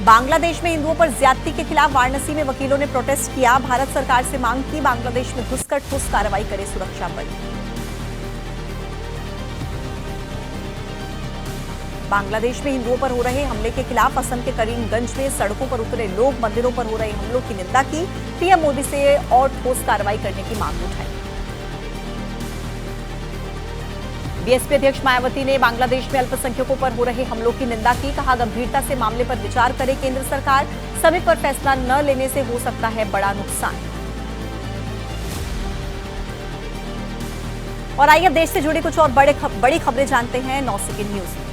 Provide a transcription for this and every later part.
बांग्लादेश में हिंदुओं पर ज्यादती के खिलाफ वाराणसी में वकीलों ने प्रोटेस्ट किया। भारत सरकार से मांग की बांग्लादेश में घुसकर ठोस कार्रवाई करे सुरक्षा बल। बांग्लादेश में हिंदुओं पर हो रहे हमले के खिलाफ असम के करीमगंज में सड़कों पर उतरे लोग मंदिरों पर हो रहे हमलों की निंदा की। पीएम मोदी से और ठोस कार्रवाई करने की मांग उठाई। बीएसपी अध्यक्ष मायावती ने बांग्लादेश में अल्पसंख्यकों पर हो रहे हमलों की निंदा की। कहा, गंभीरता से मामले पर विचार करे केंद्र सरकार। समय पर फैसला न लेने से हो सकता है बड़ा नुकसान। और आइए अब देश से जुड़ी कुछ और बड़ी खबरें जानते हैं 9 सेकंड न्यूज में।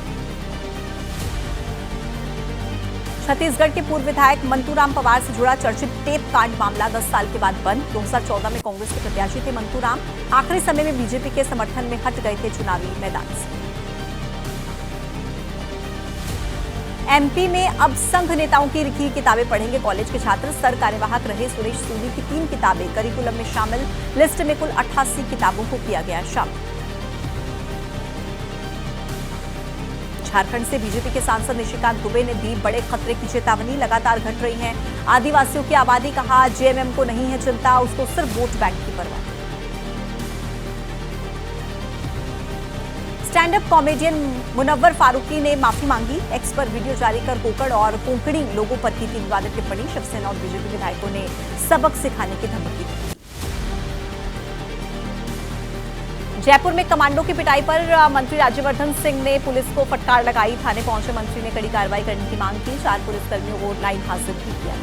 छत्तीसगढ़ के पूर्व विधायक मंतूराम पवार से जुड़ा चर्चित टेप कांड मामला 10 साल के बाद बंद। 2014 में कांग्रेस के प्रत्याशी थे मंतूराम। आखिरी समय में बीजेपी के समर्थन में हट गए थे चुनावी मैदान से। एमपी में अब संघ नेताओं की लिखी किताबें पढ़ेंगे कॉलेज के छात्र। सर कार्यवाहक रहे सुरेश सूदी की 3 किताबें करिकुलम में शामिल। लिस्ट में कुल 88 किताबों को किया गया शामिल। झारखंड से बीजेपी के सांसद निशिकांत दुबे ने दी बड़े खतरे की चेतावनी। लगातार घट रही है आदिवासियों की आबादी। कहा, जेएमएम को नहीं है चिंता, उसको सिर्फ वोट बैंक की परवाह। Stand up comedian Munawar Faruqui ने माफी मांगी। एक्स पर वीडियो जारी कर कोकड़ और कोंकणी लोगों पर की थी विवादित टिप्पणी। शिवसेना और बीजेपी विधायकों ने सबक सिखाने की धमकी दी। जयपुर में कमांडो की पिटाई पर मंत्री राज्यवर्धन सिंह ने पुलिस को फटकार लगाई। थाने पहुंचे मंत्री ने कड़ी कार्रवाई करने की मांग की। 4 पुलिसकर्मियों को लाइन हाजिर भी किया।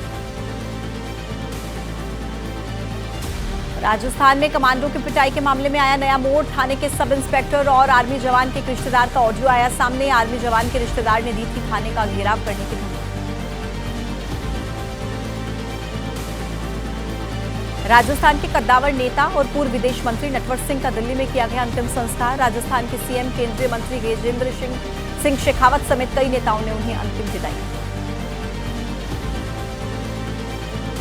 राजस्थान में कमांडो की पिटाई के मामले में आया नया मोड़। थाने के सब इंस्पेक्टर और आर्मी जवान के एक रिश्तेदार का ऑडियो आया सामने। आर्मी जवान के रिश्तेदार ने दी थी थाने का घेराव करने की धमकी। राजस्थान के कद्दावर नेता और पूर्व विदेश मंत्री नटवर सिंह का दिल्ली में किया गया अंतिम संस्कार। राजस्थान के सीएम केंद्रीय मंत्री गजेंद्र सिंह शेखावत समेत कई नेताओं ने उन्हें अंतिम विदाई दी।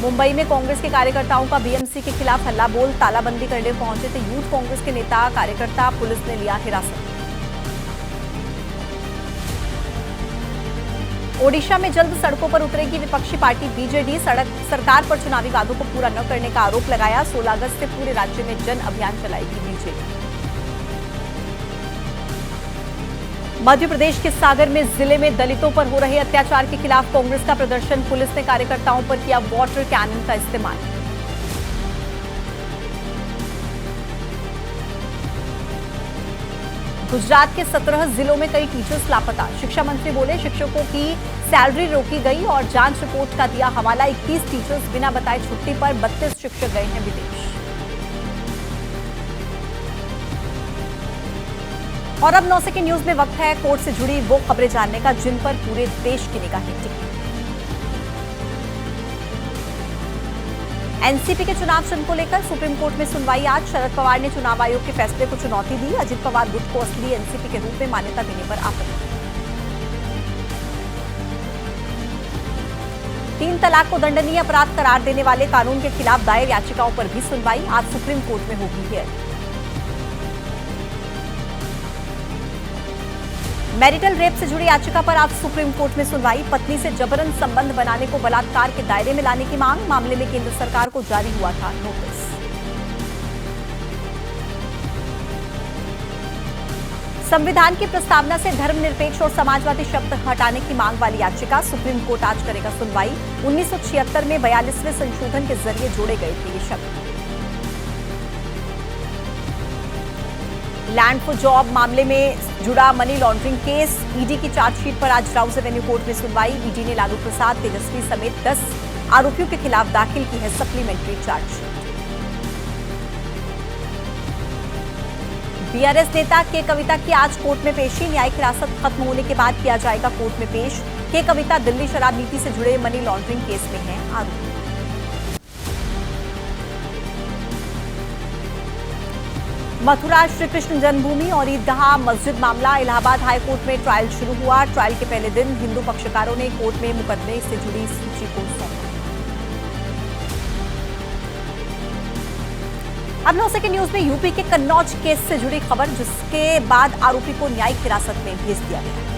मुंबई में कांग्रेस के कार्यकर्ताओं का बीएमसी के खिलाफ हल्ला बोल। तालाबंदी करने पहुंचे थे यूथ कांग्रेस के नेता कार्यकर्ता। पुलिस ने लिया हिरासत। ओडिशा में जल्द सड़कों पर उतरेगी विपक्षी पार्टी बीजेडी। सरकार पर चुनावी वादों को पूरा न करने का आरोप लगाया। 16 अगस्त से पूरे राज्य में जन अभियान चलाएगी बीजेडी। मध्य प्रदेश के सागर में जिले में दलितों पर हो रहे अत्याचार के खिलाफ कांग्रेस का प्रदर्शन। पुलिस ने कार्यकर्ताओं पर किया वाटर कैनन का इस्तेमाल। गुजरात के 17 जिलों में कई टीचर्स लापता। शिक्षा मंत्री बोले, शिक्षकों की सैलरी रोकी गई और जांच रिपोर्ट का दिया हवाला। 21 टीचर्स बिना बताए छुट्टी पर। 32 शिक्षक गए हैं विदेश। और अब 9 सेकंड न्यूज में वक्त है कोर्ट से जुड़ी वो खबरें जानने का जिन पर पूरे देश की निगाहें टिकी। एनसीपी के चुनाव चिन्ह को लेकर सुप्रीम कोर्ट में सुनवाई आज। शरद पवार ने चुनाव आयोग के फैसले को चुनौती दी। अजित पवार गुट को असली एनसीपी के रूप में मान्यता देने पर आपत्ति। 3 तलाक को दंडनीय अपराध करार देने वाले कानून के खिलाफ दायर याचिकाओं पर भी सुनवाई आज सुप्रीम कोर्ट में होगी हियरिंग। मैरिटल रेप से जुड़ी याचिका पर आज सुप्रीम कोर्ट में सुनवाई। पत्नी से जबरन संबंध बनाने को बलात्कार के दायरे में लाने की मांग। मामले में केंद्र सरकार को जारी हुआ था नोटिस। संविधान की प्रस्तावना से धर्मनिरपेक्ष और समाजवादी शब्द हटाने की मांग वाली याचिका सुप्रीम कोर्ट आज करेगा सुनवाई। 1976 में 42वें संशोधन के जरिए जोड़े गए थे ये शब्द। लैंड फॉर जॉब मामले में जुड़ा मनी लॉन्ड्रिंग केस। ईडी की चार्जशीट पर आज राउज एवेन्यू कोर्ट में सुनवाई। ईडी ने लालू प्रसाद, तेजस्वी समेत 10 आरोपियों के खिलाफ दाखिल की है सप्लीमेंट्री चार्जशीट। बीआरएस नेता के कविता की आज कोर्ट में पेशी। न्यायिक हिरासत खत्म होने के बाद किया जाएगा कोर्ट में पेश। के कविता दिल्ली शराब नीति से जुड़े मनी लॉन्ड्रिंग केस में है आरोपी। मथुरा श्री कृष्ण जन्मभूमि और ईदगाह मस्जिद मामला। इलाहाबाद हाईकोर्ट में ट्रायल शुरू हुआ। ट्रायल के पहले दिन हिंदू पक्षकारों ने कोर्ट में मुकदमे से जुड़ी सूची को सौंपा। अब 9 सेकंड न्यूज में यूपी के कन्नौज केस से जुड़ी खबर, जिसके बाद आरोपी को न्यायिक हिरासत में भेज दिया गया।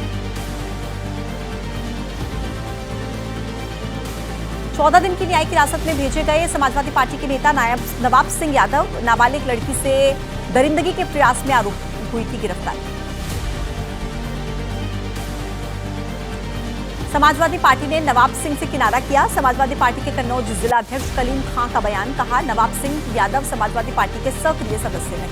14 दिन की न्यायिक हिरासत में भेजे गए समाजवादी पार्टी के नेता नवाब सिंह यादव नाबालिग लड़की से दरिंदगी के प्रयास में आरोपी हुई थी गिरफ्तारी। समाजवादी पार्टी ने नवाब सिंह से किनारा किया। समाजवादी पार्टी के कन्नौज जिला अध्यक्ष कलीम खां का बयान, कहा नवाब सिंह यादव समाजवादी पार्टी के सक्रिय सदस्य हैं।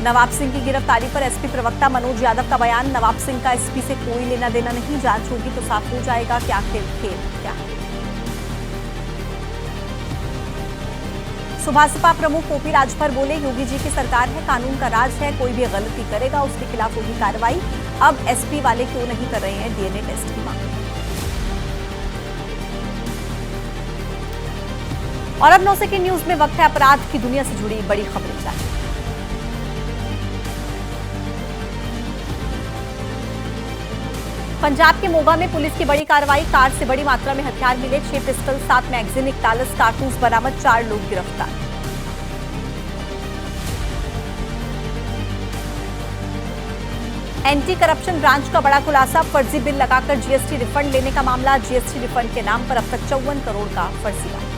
नवाब सिंह की गिरफ्तारी पर एसपी प्रवक्ता मनोज यादव का बयान, नवाब सिंह का एसपी से कोई लेना देना नहीं, जांच होगी तो साफ हो जाएगा कि आखिर खेल क्या है। सुभाषपा प्रमुख ओपी राजभर बोले, योगी जी की सरकार है, कानून का राज है, कोई भी गलती करेगा उसके खिलाफ होगी कार्रवाई। अब एसपी वाले क्यों नहीं कर रहे हैं डीएनए टेस्ट की मांग। और अब 9 सेकंड न्यूज में वक्त है अपराध की दुनिया से जुड़ी बड़ी खबरें जानिए। पंजाब के मोगा में पुलिस की बड़ी कार्रवाई, कार से बड़ी मात्रा में हथियार मिले, 6 पिस्टल, 7 मैगजीन, 41 कारतूस बरामद, 4 लोग गिरफ्तार। एंटी करप्शन ब्रांच का बड़ा खुलासा, फर्जी बिल लगाकर जीएसटी रिफंड लेने का मामला, जीएसटी रिफंड के नाम पर अब तक 54 करोड़ का फर्जीवाड़ा।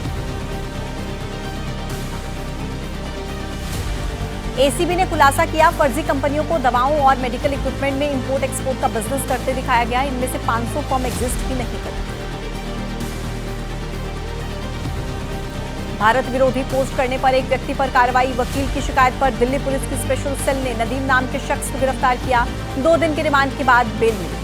एसीबी ने खुलासा किया, फर्जी कंपनियों को दवाओं और मेडिकल इक्विपमेंट में इंपोर्ट एक्सपोर्ट का बिजनेस करते दिखाया गया, इनमें से 500 फर्म एग्जिस्ट ही नहीं करती। भारत विरोधी पोस्ट करने पर एक व्यक्ति पर कार्रवाई, वकील की शिकायत पर दिल्ली पुलिस की स्पेशल सेल ने नदीम नाम के शख्स को गिरफ्तार किया, 2 दिन के रिमांड के बाद बेल मिली।